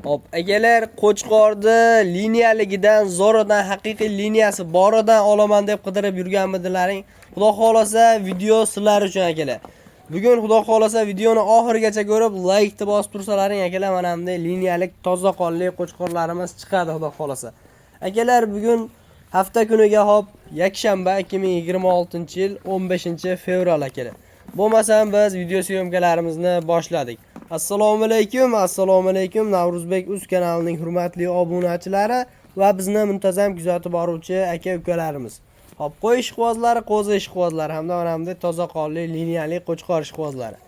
Hop, akalar Qo'chqorni liniyaligidan, Zoradan haqiqiy liniyasi boridan olaman deb qidirib yurganmidilaring. Xudo xolasa video sizlar uchun akalar. Bugun xudo xolasa videoni oxirigacha ko'rib, like deb bosib tursalaring akalar, mana bunday liniyalik toza qonli qo'chqorlarimiz chiqadi xudo xolasa. Akalar bugun hafta kuniga hop yakshanba 2026-yil 15-fevral akalar. Bo'lmasam biz video syomkalarimizni boshladik. Assalomu alaykum Navruzbek Uz kanalining hurmatli obunachilari va bizni muntazam kuzatib boruvchi aka-ukalarimiz. Hop, qo'y ishqibozlari, qo'zi ishqibozlari hamda onamda toza qonli liniyali qo'chqor ishqibozlari.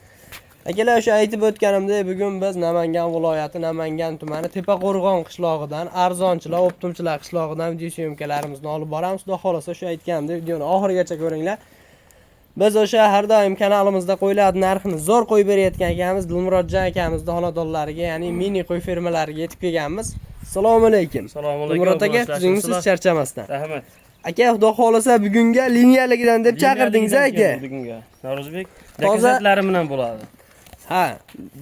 Akalar, o'sha aytib o'tganimdek, bugun biz Namangan viloyati Namangan tumani Tepaqo'rg'on qishlog'idan, arzonchilar, optimchilar qishlog'idan video syomkalarimizni olib boramiz. Xudo xolasa o'sha aytganimdek, videoni oxirigacha ko'ringlar. Biz o'sha har doim kanalimizda qo'ylar narxini zo'r qo'yib berayotgan akamiz Dilmurodjon akamizning xonadonlariga, ya'ni mini qo'y fermalariga yetib kelganmiz. Assalomu alaykum. Assalomu alaykum. Dilmurod aka, siz charchamasdan. Rahmat. Aka, xudo xolasa bugunga liniyaligidan deb chaqirdingiz aka. Bugunga. Navruzbek dakazatlari bilan bo'ladi. Ha,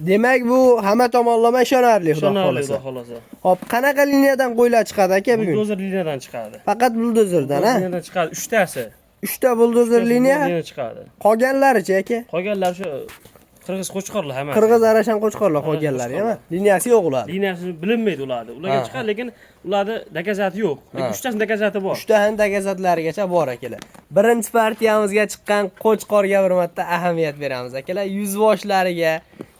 demak bu hamma tomonlama ishonarli xudo xolasa. Hop, qanaqa liniyadan qo'ylar chiqadi aka bugun? Buldozer liniyadan chiqadi. Faqat buldozerdan, ha? Liniyadan chiqadi 3 tasi. 3 ta buldozer liniya chiqadi. Qolganlari-chi aka? Qolganlar shu qirg'iz qo'chqorlar hammasi. Qirg'iz arashan qo'chqorlar qolganlari, ha? Liniyasi yo'q ular. Liniyasi bilinmaydi ularni. Ularga chiqadi, lekin ularda dakazati yo'q. Lekin 3 tasini dakazati bor. 3 ta ham dakazatlarigacha bor akalar. Birinchi partiyamizga chiqqan qo'chqorga bir marta ahamiyat beramiz akalar. Yuz boshlariga,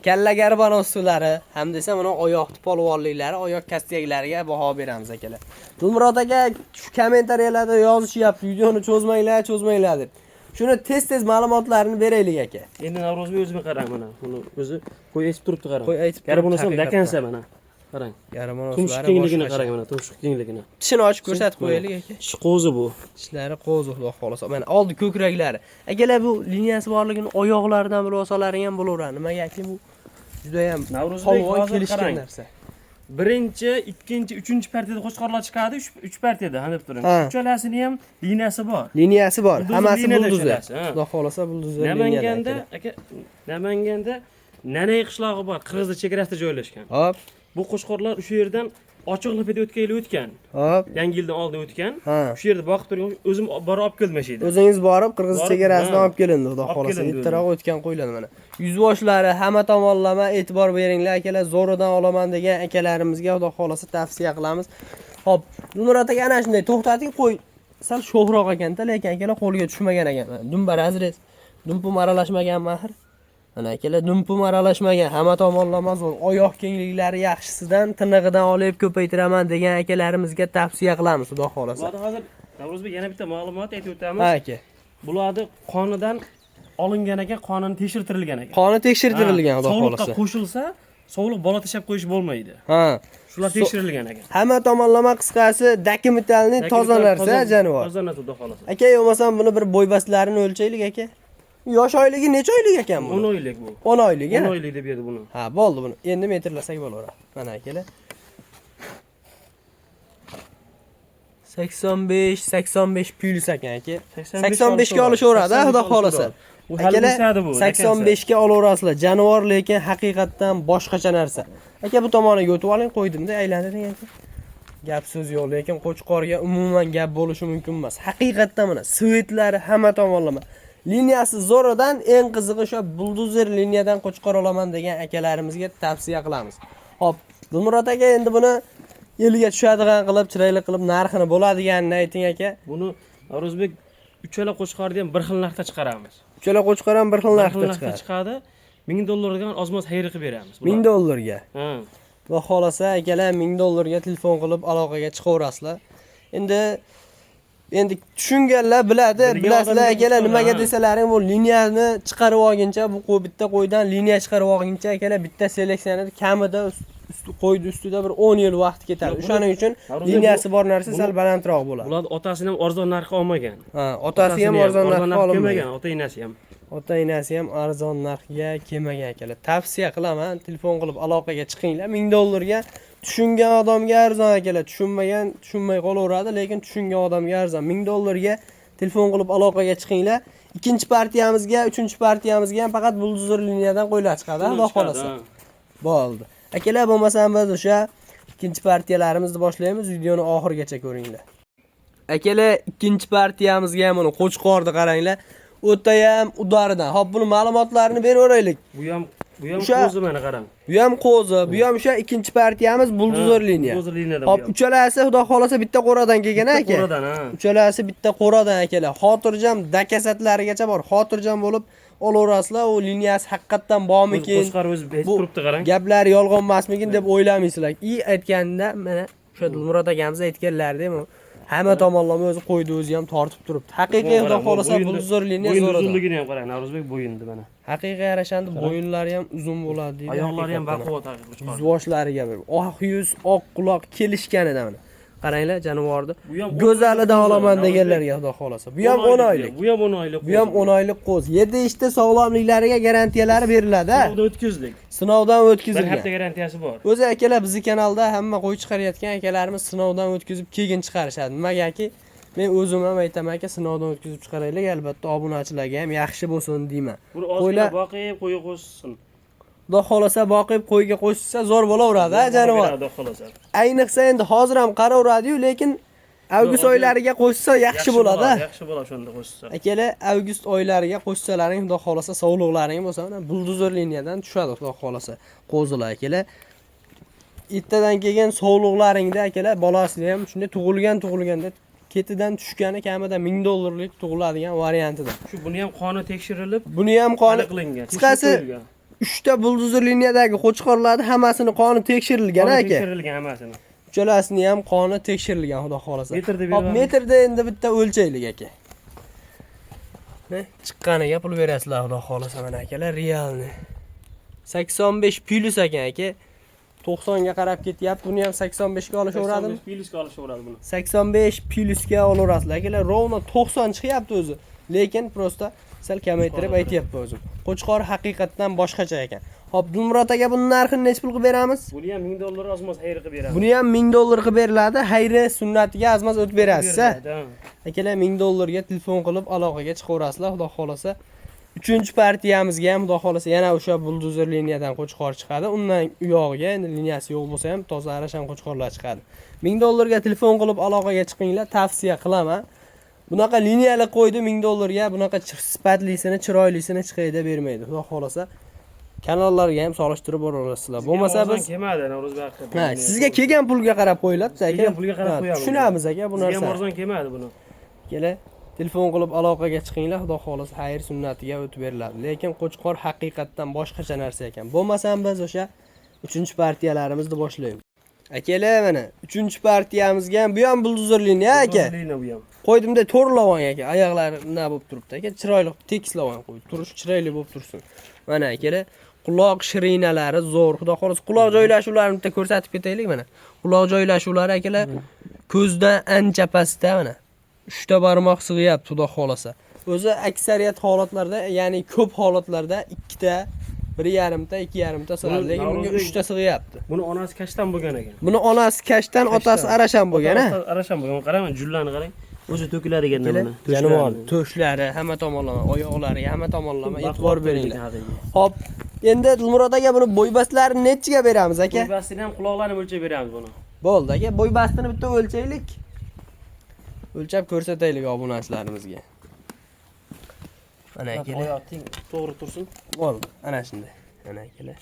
kalla garbanossulari, hamda esa buni oyoq polvonliklari, oyoq kastiyaklariga baho beramiz akalar. Dilmurod aka shu kommentariyalarda yozishyapti, videoni cho'zmanglar deb. Shuni tez ma'lumotlarini beraylik aka. Endi Navruzbek o'zim qarang mana. Buni o'zi qo'y aytib turibdi qarang. Qo'y aytib turibdi. Garbanos ham dakansa mana. Qarang. Garbanoslar kengligini qarang mana, tumshuq kengligini. Tishini ochib ko'rsatib qo'yaylik aka. Tish qo'zi bu. Tishlari qo'zi xudo xolasa. Mana oldi ko'kraklari. Akalar bu liniyasi borligini oyoqlaridan bilib olsalaring ham bo'laveradi. Nimagaki bu juda ham Navruzbek hozir kelishgan qarang. narsa. Birinchi, ikkinchi, uchinchi partiyada qo'chqorlar chiqadi, 3 partiyada, ha deb turing. Uchalasini ham liniyasi bor. Liniyasi bor. Hammasi liniyada buldozer. uchalasi, ha. Xudo xolasa buldozer Namanganda, aka, Namanganda Nanay qishlog'i bor, Qirg'iziston chegarasida joylashgan. Hop, Bu qo'chqorlar o'sha yerdan ochiqlapida o'tgan. hop. Yangi yildan oldin o'tgan. Ha. O'sha yerda boqib turgan, o'zim borib olib keldim o'sha yerda. O'zingiz borib Qirg'iz Borib, chegarasidan ha. olib kelindi, xudo Olib xolasa. kelindi Ertaroq o'tgan qo'yiladi mana. Yuzboshlari hamma tomonlama e'tibor beringlar akalar. Zo'ridan olaman degan akalarimizga xudo xolasa tavsiya qilamiz. Hop, Dilmurod aka ana shunday to'xtating, qo'y. Sal sho'xroq ekan-da, lekin akalar qo'lga tushmagan ekan. Dumbar azres, dumpum aralashmagan mahir. Mana akalar dumpum aralashmagan, hamma tomonlama zo'r. Oyoq kengliklari yaxshisidan, tirnog'idan olib ko'paytiraman degan akalarimizga tavsiya qilamiz, xudo xolasa. Bularda hozir Navruzbek yana bitta ma'lumot aytib o'tamiz. Ha aka. Bularni qonidan olingan ekan, qonini tekshirtirilgan ekan. Qoni tekshirtirilgan, xudo Sog'liqqa xolasa. qo'shilsa, sog'liq bola tashab qo'yish bo'lmaydi. Ha. Shular tekshirilgan ekan. Hamma tomonlama qisqasi dokumentalni toza narsa janivor. Toza narsa xudo xolasa. Aka, bo'lmasam buni bir bo'ybastlarini o'lchaylik aka. Yosh oyligi necha oylik ekan bu? 10 oylik bu. 10 oylik, 10 oylik deb berdi buni. Ha, bo'ldi buni. Endi metrlasak bo'laveradi. Mana akalar. 85 plus ekan aka. 85 ga olishaveradi, xudo xolasa. Bu hali o'sadi bu. 85 ga olaverasizlar. Janivor lekin haqiqatdan boshqacha narsa. Aka, bu tomoniga o'tib oling, qo'ydimda, aylantiring aka. Gap so'z yo'q, lekin qo'chqorga umuman gap bo'lishi mumkin emas. Haqiqatdan mana svetlari hamma tomonlama. Liniyasi zo'ridan eng qizig'i o'sha buldozer liniyadan qo'chqor olaman degan akalarimizga tavsiya qilamiz. Hop, Dilmurod aka endi buni eliga tushadigan qilib, chiroyli qilib narxini bo'ladiganini ayting aka. Buni Navruzbek uchala qo'chqorni ham bir xil narxda chiqaramiz. Uchala qo'chqor ham bir xil narxda chiqadi. $1000 ozmoz xayr qilib beramiz. $1000 ga. Ha. Va xolasa akalar $1000 ga telefon qilib aloqaga chiqaverasizlar. Endi tushunganlar bilasizlar akalar, nimaga desalaring bu liniyani chiqarib olguncha, bu bitta qo'ydan liniya chiqarib olguncha akalar bitta seleksiyada kamida qo'ydi ustida bir 10 yil vaqt ketadi. O'shaning uchun liniyasi bor narsa sal balandroq bo'ladi. Ular otasini ham arzon narxga olmagan. Ha, otasi ham arzon narxga olmagan, ota-enasi ham. Ota-enasi ham arzon narxga kelmagan akalar. Tavsiya qilaman, telefon qilib aloqaga chiqinglar. $1000 ga tushungan odamga arzon akalar, tushunmay qolaveradi, lekin tushungan odamga arzon. $1000 ga telefon qilib aloqaga chiqinglar. Ikkinchi partiyamizga, uchinchi partiyamizga ham faqat buldozer liniyadan qo'ylar chiqadi, xudo xolasa. Bo'ldi. Akalar, bo'lmasam biz o'sha ikkinchi partiyalarimizni boshlaymiz. Videoni oxirigacha ko'ringlar. Akalar, ikkinchi partiyamizga ham mana Qo'chqorni qaranglar. O'ta ham udaridan. Hop, buni ma'lumotlarini beraveraylik. Bu ham qo'zi mana qarang. Bu ham qo'zi, bu ham o'sha ikkinchi partiyamiz buldozor liniya. Buldozor liniyada. Hop, uchalasi xudo xolasa bitta qo'radan kelgan aka. Qo'radan, ha. Uchalasi bitta qo'radan akalar. Xotirjam dakasatlarigacha bor. Xotirjam bo'lib olaverasizlar. U liniyasi haqiqatan bormikin? Qo'chqor o'zi hech turibdi qarang. Gaplar yolg'on emasmikin deb o'ylamaysizlar. Aytganda mana o'sha Dilmurod akamiz aytganlaridek, hamma tomonlama o'zi qo'ydi, o'zi ham tortib turibdi. Haqiqiy xudo xolasa buldozor liniya zo'r. Uzunligini ham qarang, Navro'zbek bo'yindi mana. Haqiqiy yarashandi, bo'yinlari ham uzun bo'ladi deydi. Oyoqlari ham baquvvat haqiqiy. Yuzboshlariga bir oq yuz, oq quloq kelishganida mana. Qaranglar, jonivorni go'zalidan olaman deganlarga xudo xolasa. Bu ham 10 oylik. Bu ham 10 oylik. Bu ham 10 oylik qo'z. 7 ishda sog'lomliklariga garantiyalari beriladi. Sinovdan o'tkazdik. Sinovdan o'tkazilgan. Bir hafta garantiyasi bor. O'zi akalar bizning kanalda hamma qo'y chiqarayotgan akalarimiz sinovdan o'tkazib keyin chiqarishadi. Nimagaki men o'zim ham aytaman-ki, sinovdan o'tkazib chiqaraylik, albatta obunachilarga ham yaxshi bo'lsin deyman. Qo'ylar boqib, qo'yga qo'shsin. Xudo xolasa boqib qo'yga qo'shsa zo'r bo'laveradi, jonivor. Xudo xolasa. Ayniqsa endi hozir ham qaraveradi-yu, lekin avgust oylariga qo'shsa yaxshi bo'ladi. Yaxshi bo'ladi shunda qo'shsa. Akalar, avgust oylariga qo'shsalaring, xudo xolasa sog'liqlaring bo'lsa, mana buldozor liniyadan tushadi, xudo xolasa. Qo'zilar akalar. Ittadan kelgan sog'liqlaringda akalar, bolasi ham shunday tug'ilganda ketidan tushgani kamida $1000 tug'iladigan variantida. Shu buni ham qoni tekshirilib, buni ham qoni qilingan. Qisqasi 3 ta buldozor liniyadagi qo'chqorlarning hammasini qoni tekshirilgan aka. Tekshirilgan hammasini. Uchalasini ham qoni tekshirilgan, xudo xolasa. Metrda Hop, metrda endi bitta o'lchaylik aka. Ne? Chiqqaniga pul berasizlar, xudo xolasa mana akalar, realni. 85 plus ekan aka. 90 ga qarab ketyapti. Buni ham 85 ga olishaveradimi? 85 plusga olishaveradi buni. 85 plusga olaverasizlar akalar. Rovno 90 chiqyapti o'zi. Lekin prosta sal kamaytirib aytyapti o'zim. Qo'chqor haqiqatan boshqacha ekan. Hop, Dilmurod aka buni narxini necha pulga beramiz? Buni ham $1000 ozmos xayri qilib beramiz. Buni ham $1000 qilib beriladi. Xayri sunnatiga azmaz o'tib berasiz. Akalar $1000 ga telefon qilib aloqaga chiqaverasizlar, xudo xolasa. 3-partiyamizga ham xudo xolasa yana o'sha buldozor liniyadan qo'chqor chiqadi. Undan uyog'iga endi liniyasi yo'q bo'lsa ham toza arashan qo'chqorlar chiqadi. $1000 ga telefon qilib aloqaga chiqinglar, tavsiya qilaman. Bunaqa liniyali qo'ydi $1000 ga, bunaqa sifatlisini, chiroylisini chiqayda bermaydi. Xudo xolasa kanallarga ham solishtirib boraverasizlar. Bo'lmasa biz kelmadi, Navro'zbek aka. Ha, sizga kelgan pulga qarab qo'yiladi, aka. Kelgan pulga qarab qo'yamiz. Tushunamiz aka bu narsa. Sizga arzon kelmadi buni. Kela telefon qilib aloqaga chiqinglar, xudo xolasa xayr sunnatiga o'tib beriladi. Lekin qo'chqor haqiqatan boshqacha narsa ekan. Bo'lmasa biz o'sha 3-partiyalarimizni boshlaymiz. Akalar, mana 3-partiyamizga ham bu ham buldozor liniya aka. Bu ham. Qo'ydimda to'rlavon aka, oyoqlari nima bo'lib turibdi aka, chiroyli tekislavon qo'yib, turish chiroyli bo'lib tursin. Mana akalar, quloq shirinalari zo'r. Xudo xolasa quloq joylashuvlarini bitta ko'rsatib ketaylik mana. Quloq joylashuvlari akalar ko'zdan ancha pastda mana. 3 ta barmoq sig'yapti, xudo xolasa. O'zi aksariyat holatlarda, ya'ni ko'p holatlarda 2 ta, 1,5 ta, 2,5 ta sig'adi, lekin bunga 3 ta sig'yapti. Buni onasi kashtan bo'lgan ekan. Buni onasi kashtan, otasi arashan bo'lgan, ha? Arashan bo'lgan. Qarang, jullani qarang. O'zi to'kiladigan mana. Jonivor, to'shlari, hamma tomonlama, oyoqlari, hamma tomonlama e'tibor beringlar. Hop, endi Dilmurod aka buni bo'ybastlarini nechiga beramiz aka? Bo'ybastini ham quloqlarini o'lchab beramiz buni. Bo'ldi aka, bo'ybastini bitta o'lchaylik. O'lchab ko'rsataylik obunachilarimizga. Mana akalar. Oyoqing to'g'ri tursin. Bo'ldi, ana shunday. Ana akalar.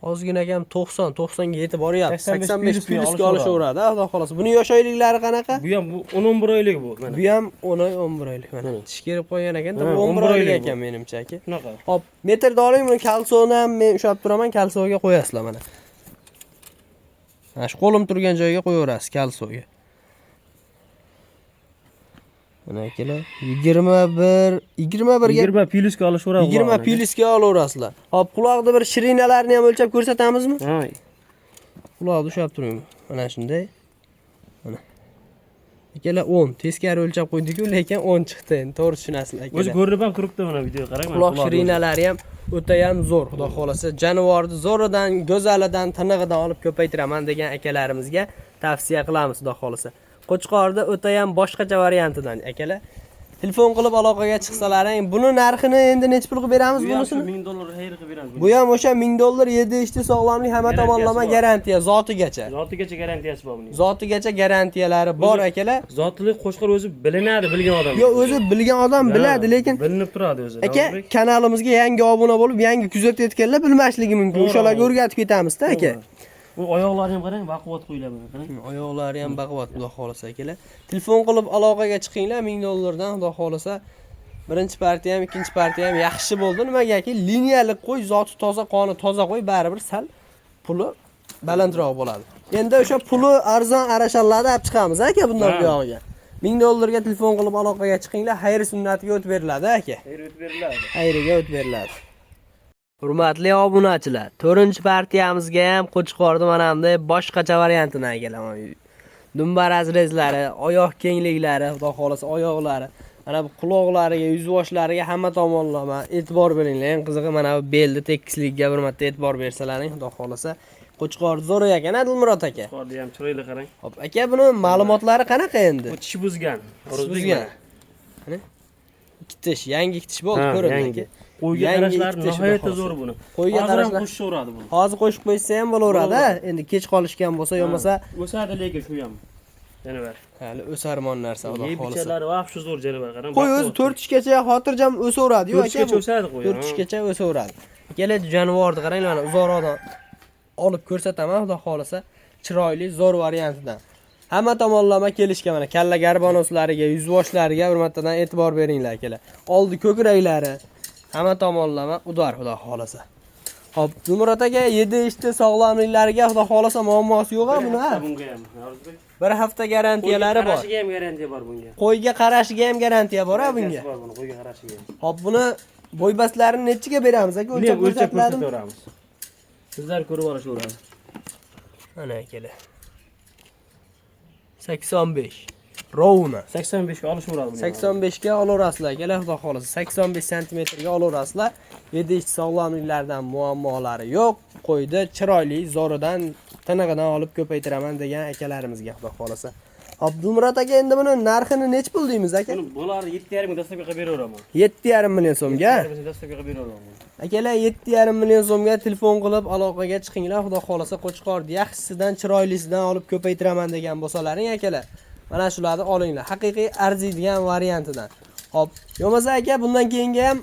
Ozgina ham 90, 90 ga yetib boryapti. 85 plusga olishaveradi, xudo xolasa. Buni yosh oyliklari qanaqa? Bu ham 10-11 oylik bu mana. Bu ham 10 oy, 11 oylik mana. Tish kelib qolgan ekan, 11 oylik ekan menimcha aka. Shunaqa. Hop, metrda oling, buni kalsoni ham men ushlab turaman, kalsoga qo'yasizlar mana. Mana shu qo'lim turgan joyga qo'yaverasiz kalsoga. Mana akalar 20 plusga olishaveradi. 20 plusga olaverasizlar. Hop, quloqda bir shirinalarni ham o'lchab ko'rsatamizmi? Ha. Quloqni ushlab turing. Mana shunday. Mana. Akalar 10, teskari o'lchab qo'ydik-ku, lekin 10 chiqdi. Endi to'g'ri tushunasizlar akalar. O'zi ko'rib ham turibdi mana videoga qarang. Quloq shirinalari ham o'ta ham zo'r, xudo xolasa. Jonivorni zo'ridan, go'zalidan, tinig'idan olib ko'paytiraman degan akalarimizga tavsiya qilamiz, xudo xolasa. Qo'chqorda o'ta ham boshqacha variantidan akalar. telefon qilib aloqaga chiqsalaring, buni narxini endi necha pul qilib beramiz bunisini? $1000 xayr qilib beramiz. Bu ham o'sha $1000 7 ishchi sog'lomlik hamma tomonlama garantiya zotigacha. Zotigacha garantiyasi bor buning. Zotigacha garantiyalari bor akalar. Zotli qo'shqor o'zi bilinadi, bilgan odam. Yo, o'zi bilgan odam biladi, lekin bilinib turadi o'zi. aka, kanalimizga yangi obuna bo'lib, yangi kuzatayotganlar bilmasligi mumkin. O'shalarga o'rgatib ketamiz-da aka. Bu oyoqlari ham qarang, baquvvat qo'yiladi buni, qarang. Oyoqlari ham baquvvat, xudo xolasa akalar. Telefon qilib aloqaga chiqinglar $1000 dan, xudo xolasa. Birinchi partiya ham, ikkinchi partiya ham yaxshi bo'ldi. Nimagaki, liniyalik qo'y, zoti toza, qoni toza qo'y, baribir sal puli balandroq bo'ladi. Endi o'sha puli arzon arashallarni olib chiqamiz aka bundan buyog'iga. $1000 ga telefon qilib aloqaga chiqinglar, xayr sunnatiga o'tib beriladi aka. Xayr o'tib beriladi. Xayriga o'tib beriladi. Hurmatli obunachilar, 4-partiyamizga ham Qo'chqorni mana bunday boshqacha variantini kelaman. Dumba razrezlari, oyoq kengliklari, xudo xolasa oyoqlari, mana bu quloqlariga, yuzvoshlariga hamma tomonlama e'tibor beringlar. Eng qizig'i mana bu belni tekisligiga bir marta e'tibor bersalaring, xudo xolasa Qo'chqor zo'r ekan, Adilmurod aka. Qo'chqorni ham chiroyli qarang. Hop, aka buni ma'lumotlari qanaqa endi? Bu tish buzgan. Buzgan. Qani? Ikki tish, yangi ikki tish bo'ldi, ko'rindi aka. Qo'yga qarashlar nihoyatda zo'r buni. Qo'yga qarashlar qo'shaveradi buni. Hozir qo'shib qo'ysa ham bo'laveradi. Endi kech qolishgan bo'lsa, yo'masa o'sadi, lekin shu ham. Janavar. Hali o'sarmon narsa, xudo xolasa. Bichalari vaqti zo'r janavar, qarang. Qo'y o'zi 4 ishgacha xotirjam o'saveradi, yo'q aka. 4 ishgacha o'sadi qo'y. 4 ishgacha o'saveradi. Keladi jonivorni qaranglar, mana uzoqroqdan olib ko'rsataman, xudo xolasa. Chiroyli, zo'r variantidan. Hamma tomonlama kelishga mana kalla garbonoslariga, yuzvoshlariga bir martadan e'tibor beringlar akalar. Oldi ko'kraklari hamma tomonlama udor, xudo xolasa. Hop, Zumrad aka 7 ishchi sog'lomliklariga xudo xolasa muammosi yo'q-a buni, ha? Bunga ham, Yorzbek. Bir hafta garantiyalari bor. Qarashiga ham garantiya bor bunga. Qo'yga qarashiga ham garantiya bor-a bunga. Bor buni, qo'yga qarashiga ham. Hop, buni bo'ybastlarini nechiga beramiz aka? O'lchab ko'rsataveramiz. Sizlar ko'rib olishaveradi. Ana akalar. 85. Rovna. 85 ga olishaveradi buni. 85 ga olaverasizlar akalar, xudo xolasa. 85 sm ga olaverasizlar. 7 ishchi sog'lomliklardan muammolari yo'q. Qo'ydi chiroyli, zo'ridan, tinig'idan olib ko'paytiraman degan akalarimizga, xudo xolasa. Abdulmurod aka, endi buni narxini nech pul deymiz aka? Buni bularni 7,5 ming dastlabki qilib beraveraman. 7,5 million so'mga. Dastlabki qilib beraveraman. Akalar 7,5 million so'mga telefon qilib aloqaga chiqinglar, xudo xolasa Qo'chqorni yaxshisidan, chiroylisidan olib ko'paytiraman degan bo'lsalaring akalar. Mana shularni olinglar. Haqiqiy arziydigan variantidan. Hop, yo'masa aka bundan keyingi ham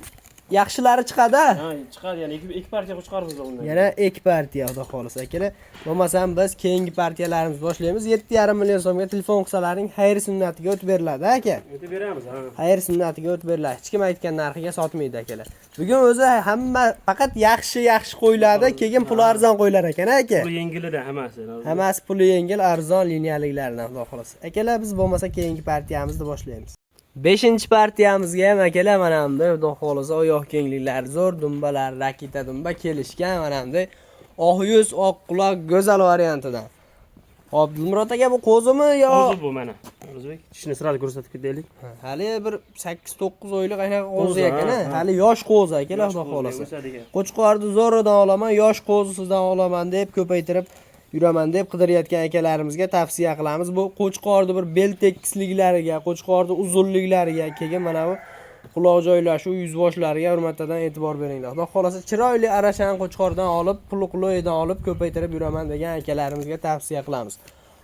yaxshilari chiqadi. Ha, chiqadi, ya'ni ikki partiya qo'chqorimiz bundan. Yana ikki partiya, xudo xolasa akalar. Bo'lmasam biz keyingi partiyalarimizni boshlaymiz. 7,5 million so'mga telefon qilsalaring xayr sunnatiga o'tib beriladi aka. O'tib beramiz, ha. Xayr sunnatiga o'tib beriladi. Hech kim aytgan narxiga sotmaydi akalar. Bugun o'zi hamma faqat yaxshi qo'yiladi, keyin puli arzon qo'ylar ekan aka. Puli yengilida hammasi. Hammasi puli yengil, arzon liniyaliklardan, xudo xolasa. Akalar biz bo'lmasa keyingi partiyamizni boshlaymiz. 5-partiyamizga ham akalar mana bunday, xudo xolasa oyoq kengliklari zo'r, dumbalar, raketa dumba kelishgan mana bunday oq yuz, oq quloq go'zal variantidan. Hop, Dilmurod aka bu qo'zimi yo? Qo'zi bu mana. O'zbek tishini sirali ko'rsatib ketaylik. Hali bir 8-9 oylik qo'zi ekan, hali yosh qo'zi akalar, xudo xolasa. Qo'chqorni zo'ridan olaman, yosh qo'zisidan olaman deb ko'paytirib yuraman deb qidirayotgan akalarimizga tavsiya qilamiz. Bu Qo'chqorni bir bel tekisliklariga, Qo'chqorni uzunliklariga, keyin mana bu quloq joylashuv, yuzboshlariga hurmatdan e'tibor beringlar. Xudo xolasa chiroyli arashan Qo'chqordan olib, pul-quloydan olib ko'paytirib yuraman degan akalarimizga tavsiya qilamiz.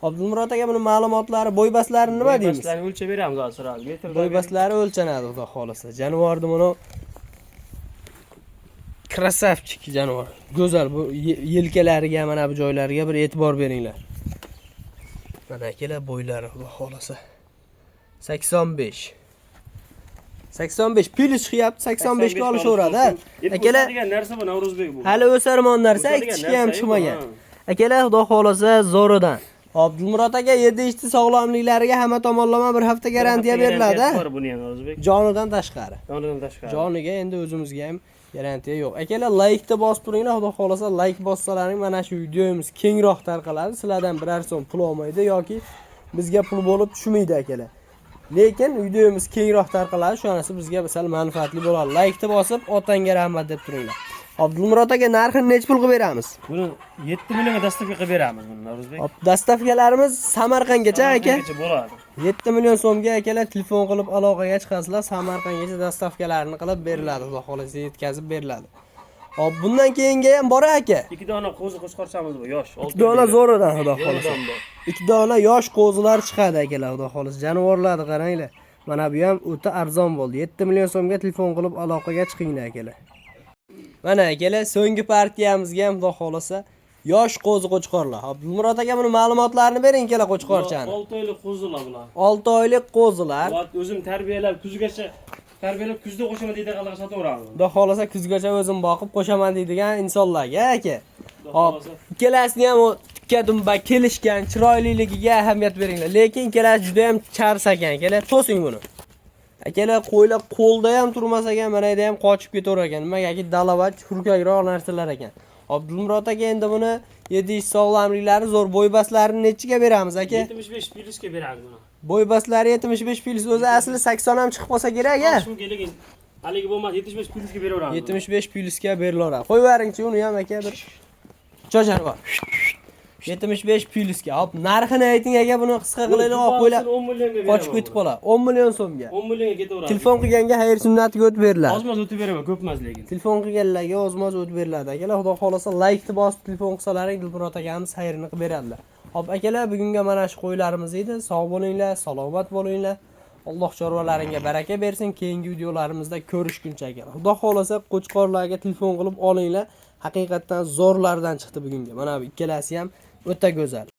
Abdulmurod aka buni ma'lumotlari, bo'ybastlari nima deymiz? Bo'ybastlarni o'lchab beramiz hozir. Metrda bo'ybastlari o'lchanadi, xudo xolasa. Jonivorni buni krasavchik jonivor. Go'zal bu yelkalariga, mana bu joylariga bir e'tibor beringlar. Mana akalar bo'ylari, xudo xolasa. 85. 85 pil chiqyapti, 85 ga olishaveradi. Akalar degan narsa bu Navro'zbek bu. hali o'sarmon narsa, ikkishga ham chiqmagan. Akalar xudo xolasa zo'ridan. Abdulmurod aka 7 ishchi sog'lomliklariga hamma tomonlama bir hafta garantiya beriladi. Bor buni ham Navro'zbek. Jonidan tashqari. Jonidan tashqari. Joniga endi o'zimizga ham garantiya yo'q. Akalar like-ni bosib turinglar, xudo xolasa like bossalaring mana shu videomiz kengroq tarqaladi. Sizlardan biror so'm pul olmaydi yoki bizga pul bo'lib tushmaydi akalar. Lekin videomiz kengroq tarqaladi, shunisi bizga sal manfaatli bo'ladi. Like-ni bosib, otangga rahmat deb turinglar. Abdulmurod aka, narxini nech pul qilib beramiz? Buni 7 millionga dastavka qilib beramiz buni Navro'zbek. Hop, dastavkalarimiz Samarqandgacha aka. Samarqandgacha bo'ladi. 7 million so'mga akalar telefon qilib aloqaga chiqasizlar, Samarqandgacha dastavkalarini qilib beriladi, xudo xolasa yetkazib beriladi. Hop, bundan keyingi ham bor aka. 2 dona qo'zi qo'shqorchamiz bor, yosh. 2 dona zo'ridan xudo xolasa. 2 dona yosh qo'zilar chiqadi akalar, xudo xolasa. Jonivorlarni qaranglar. Mana bu ham o'ta arzon bo'ldi. 7 million so'mga telefon qilib aloqaga chiqinglar akalar. Mana akalar, so'nggi partiyamizga ham xudo xolasa yosh qo'zi qo'chqorlar. Hop, Murod aka, buni ma'lumotlarini bering kela qo'chqorchani. 6 oylik qo'zilar bular. 6 oylik qo'zilar. O'zim tarbiyalab, kuzgacha tarbiyalab, kuzda qo'shaman deydigan qalaqa sotaveramiz. Xudo xolasa kuzgacha o'zim boqib qo'shaman deydigan insonlarga aka. Hop, ikkalasini ham tikka dumba kelishgan, chiroyliligiga ahamiyat beringlar. Lekin ikkalasi juda ham chars ekan. Akalar, to'sing buni. Akalar, qo'ylar qo'lda ham turmas ekan, mana yerda ham qochib ketaverar ekan. Nimagaki dalavat, hurkakroq narsalar ekan. Abdulmurod aka, endi buni yedish sog'lomliklari zo'r, bo'ybaslarini nechiga beramiz aka? 75 plyusga beramiz buni. Bo'ybaslari 75 plyus, o'zi asli 80 ham chiqib qolsa kerak a. Shu keligin. Haligi bo'lmadi, 75 plyusga beraveramiz. 75 plyusga berilaveradi. Qo'yvaringchi uni ham aka bir. Cho'chani bor. 75 plyusga. Hop, narxini ayting aka, buni qisqa qilaylik, qo'ylar. 10 millionga beramiz. Qochib ketib qoladi. 10 million so'mga. 10 millionga ketaveradi. Telefon qilganga xayr sunnatiga o'tib beriladi. Ozmoz o'tib beraman, ko'pmas lekin. Telefon qilganlarga ozmoz o'tib beriladi. Akalar, xudo xolasa like-ni bosib telefon qilsalaring, Dilmurod akamiz xayrini qilib beradilar. Hop akalar, bugunga mana shu qo'ylarimiz edi. Sog' bo'linglar, salomat bo'linglar. Alloh chorvalaringga baraka bersin. Keyingi videolarimizda ko'rishguncha akalar. Xudo xolasa qo'chqorlarga telefon qilib olinglar. Haqiqatan zo'rlardan chiqdi bugunga. Mana bu ikkalasi ham o'ta go'zal.